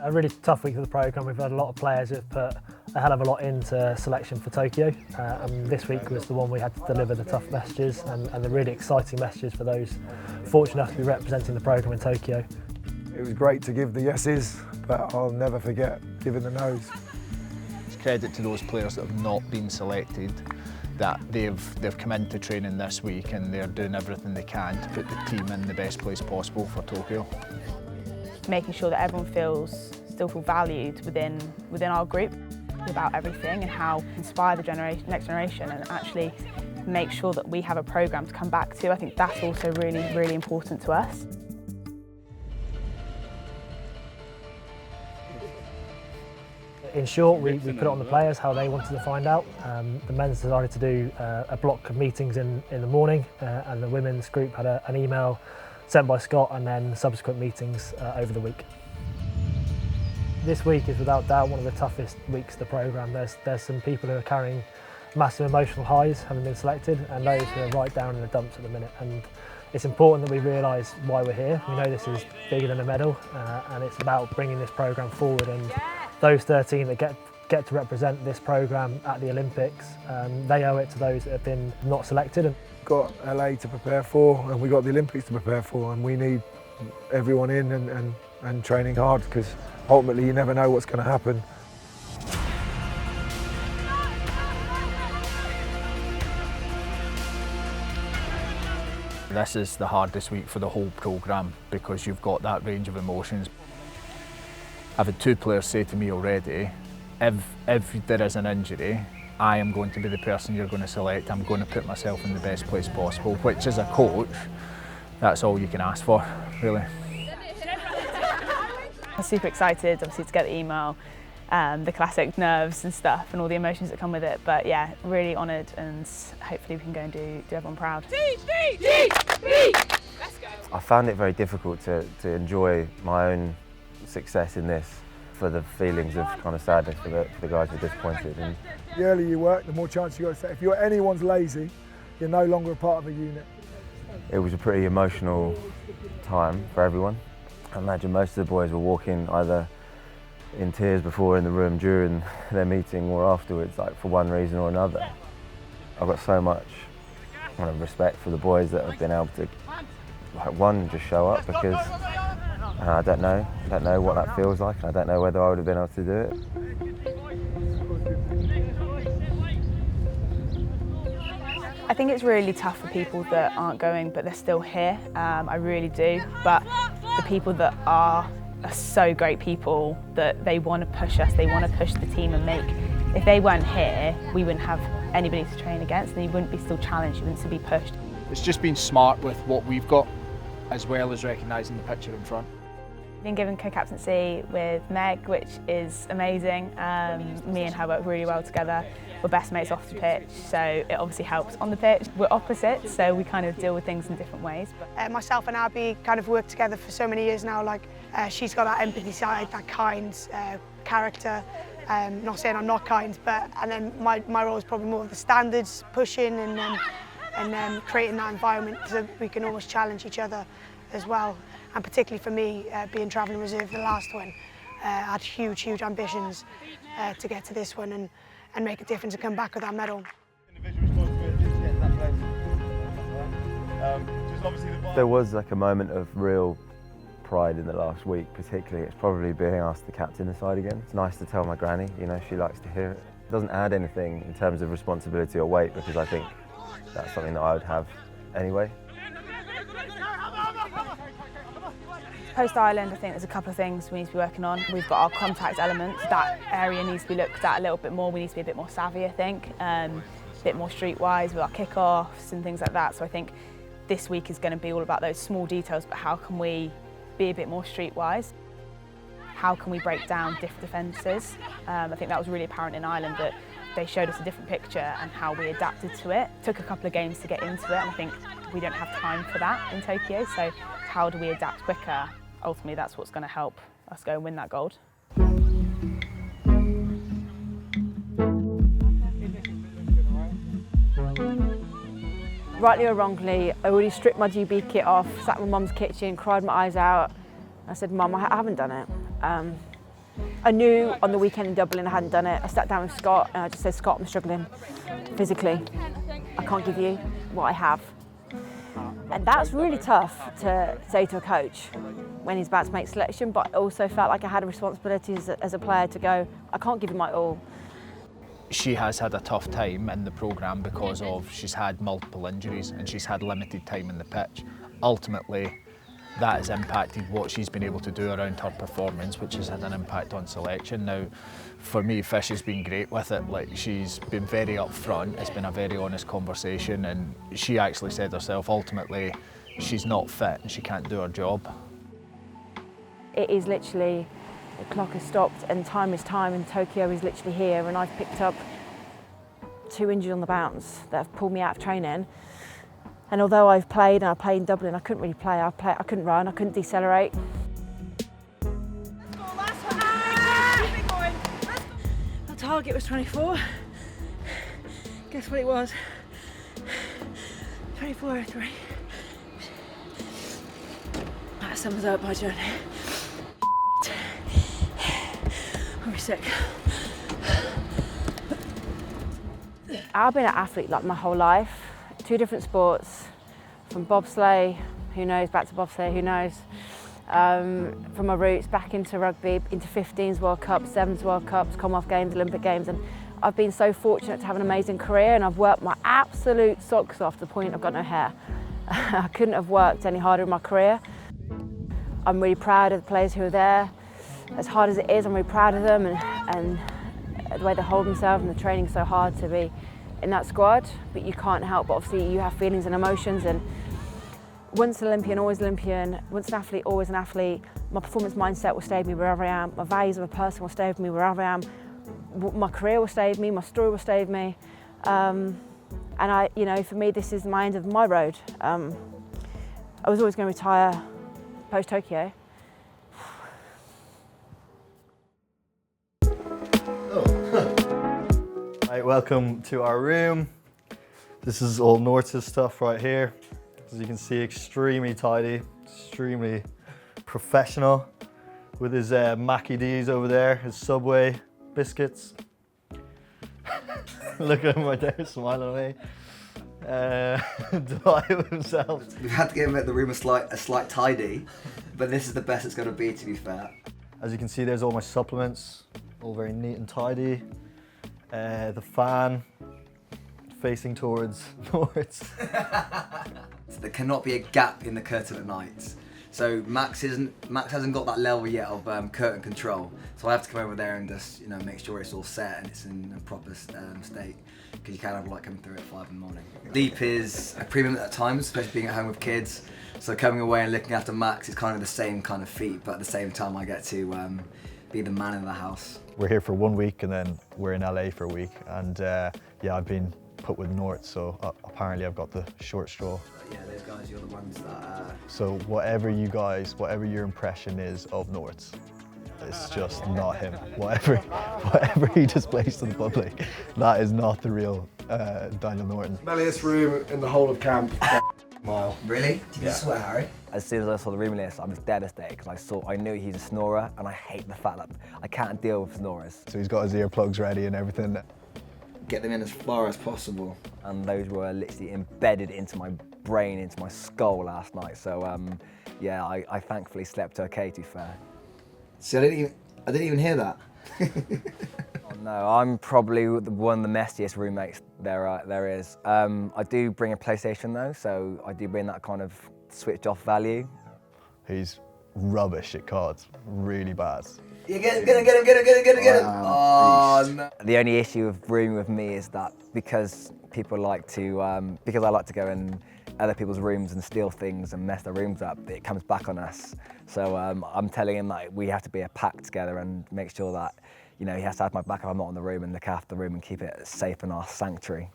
A really tough week of the programme. We've had a lot of players who have put a hell of a lot into selection for Tokyo, and this week was the one we had to deliver the tough messages and the really exciting messages for those fortunate enough to be representing the programme in Tokyo. It was great to give the yeses, but I'll never forget giving the nos. It's credit to those players that have not been selected, that they've come into training this week and they're doing everything they can to put the team in the best place possible for Tokyo. Making sure that everyone still feel valued within our group, about everything and how to inspire the next generation and actually make sure that we have a programme to come back to. I think that's also really, really important to us. In short, we put it on the players how they wanted to find out. The men's decided to do a block of meetings in the morning, and the women's group had an email sent by Scott and then subsequent meetings over the week. This week is without doubt one of the toughest weeks of the programme. There's some people who are carrying massive emotional highs having been selected, and those who are right down in the dumps at the minute. And it's important that we realise why we're here. We know this is bigger than a medal, and it's about bringing this programme forward. And those 13 that get to represent this programme at the Olympics, they owe it to those that have been not selected. Got LA to prepare for, and we got the Olympics to prepare for, and we need everyone in and training hard, because ultimately you never know what's going to happen. This is the hardest week for the whole programme because you've got that range of emotions. I've had 2 players say to me already, if there is an injury, I am going to be the person you're going to select. I'm going to put myself in the best place possible, which as a coach, that's all you can ask for, really. I'm super excited, obviously, to get the email, the classic nerves and stuff and all the emotions that come with it. But yeah, really honoured, and hopefully we can go and do everyone proud. I found it very difficult to enjoy my own success in this, for the feelings of kind of sadness for the guys who are disappointed. And The earlier you work, the more chance you got to say. If anyone's lazy, you're no longer a part of a unit. it was a pretty emotional time for everyone. I imagine most of the boys were walking either in tears before in the room during their meeting or afterwards, like for one reason or another. I've got so much kind of respect for the boys that have been able to, like, one, just show up, because I don't know what that feels like, and I don't know whether I would have been able to do it. I think it's really tough for people that aren't going but they're still here. I really do. But the people that are so great people that they want to push us, they want to push the team and make. If they weren't here, we wouldn't have anybody to train against, and you wouldn't be still challenged, you wouldn't still be pushed. It's just being smart with what we've got, as well as recognising the picture in front. I've been given co-captaincy with Meg, which is amazing. Me and her work really well together. We're best mates off the pitch, so it obviously helps on the pitch. We're opposites, so we kind of deal with things in different ways. Myself and ABBIE kind of worked together for so many years now. Like she's got that empathy side, that kind character. Not saying I'm not kind, but and then my role is probably more of the standards pushing and creating that environment so we can always challenge each other as well. And particularly for me, being travelling reserve for the last one, I had huge ambitions to get to this one and make a difference and come back with that medal. There was like a moment of real pride in the last week, particularly. It's probably being asked to captain the side again. It's nice to tell my granny, you know, she likes to hear it. It doesn't add anything in terms of responsibility or weight, because I think that's something that I would have anyway. Post-Ireland, I think there's a couple of things we need to be working on. We've got our contact element. That area needs to be looked at a little bit more. We need to be a bit more savvy, I think, a bit more streetwise with our kick-offs and things like that. So I think this week is going to be all about those small details, but how can we be a bit more streetwise? How can we break down different defences? I think that was really apparent in Ireland, that they showed us a different picture and how we adapted to it. It took a couple of games to get into it, and I think we don't have time for that in Tokyo. So how do we adapt quicker? Ultimately, that's what's going to help us go and win that gold. Rightly or wrongly, I already stripped my GB kit off, sat in my mum's kitchen, cried my eyes out. I said, Mum, I haven't done it. I knew on the weekend in Dublin I hadn't done it. I sat down with Scott and I just said, Scott, I'm struggling physically. I can't give you what I have. And that's really tough to say to a coach when he's about to make selection, but I also felt like I had a responsibility as a player to go, I can't give you my all. She has had a tough time in the programme because she's had multiple injuries and she's had limited time in the pitch. Ultimately, that has impacted what she's been able to do around her performance, which has had an impact on selection. Now, for me, Fish has been great with it. Like, she's been very upfront. It's been a very honest conversation, and she actually said herself, ultimately, she's not fit and she can't do her job. It is literally, the clock has stopped and time is time, and Tokyo is literally here, and I've picked up 2 injuries on the bounce that have pulled me out of training. And although I've played, and I played in Dublin, I couldn't really play. I couldn't run, I couldn't decelerate. Our target was 24. Guess what it was? 24:03. That sums up my journey. I'm sick. I've been an athlete like my whole life. 2 different sports, from bobsleigh, who knows, back to bobsleigh, who knows. From my roots back into rugby, into 15s World Cups, 7s World Cups, Commonwealth Games, Olympic Games, and I've been so fortunate to have an amazing career, and I've worked my absolute socks off to the point I've got no hair. I couldn't have worked any harder in my career. I'm really proud of the players who are there. As hard as it is, I'm really proud of them and the way they hold themselves, and the training so hard to be in that squad, but you can't help but obviously you have feelings and emotions, and once an Olympian, always Olympian, once an athlete, always an athlete. My performance mindset will stay with me wherever I am, my values of a person will stay with me wherever I am, my career will stay with me, my story will stay with me, and for me this is my end of my road. I was always going to retire post-Tokyo. Right, welcome to our room. This is all Nort's stuff right here. As you can see, extremely tidy, extremely professional. With his Mackie D's over there, his Subway biscuits. Look at him right there, smiling away. Delight with himself. We've had to give the room a slight tidy, but this is the best it's going to be, to be fair. As you can see, there's all my supplements, all very neat and tidy. The fan facing towards North. So there cannot be a gap in the curtain at night. So Max hasn't got that level yet of curtain control. So I have to come over there and just make sure it's all set and it's in a proper state, because you can't have light coming through at 5 in the morning. Sleep is a premium at times, especially being at home with kids. So coming away and looking after Max is kind of the same kind of feat, but at the same time I get to be the man in the house. We're here for 1 week and then we're in LA for a week, and yeah, I've been put with North, so apparently I've got the short straw. Yeah, those guys, you're the ones that... So whatever your impression is of North, it's just not him. Whatever he displays to the public, that is not the real Daniel Norton. Smelliest room in the whole of camp. Mile. Really? Did you swear, Harry? As soon as I saw the room list, I was devastated because I knew he's a snorer, and I hate the fact that I can't deal with snorers. So he's got his earplugs ready and everything. Get them in as far as possible. And those were literally embedded into my brain, into my skull last night. So yeah, I thankfully slept okay, to be fair. See, I didn't even hear that. Oh, no, I'm probably one of the messiest roommates there is. I do bring a PlayStation though, so I do bring that kind of switched off value. He's rubbish at cards, really bad. Yeah, get him. Oh, no. The only issue of rooming with me is that because I like to go in other people's rooms and steal things and mess their rooms up, it comes back on us. So I'm telling him that we have to be a pack together and make sure that he has to have my back if I'm not in the room, and look after the room and keep it safe in our sanctuary.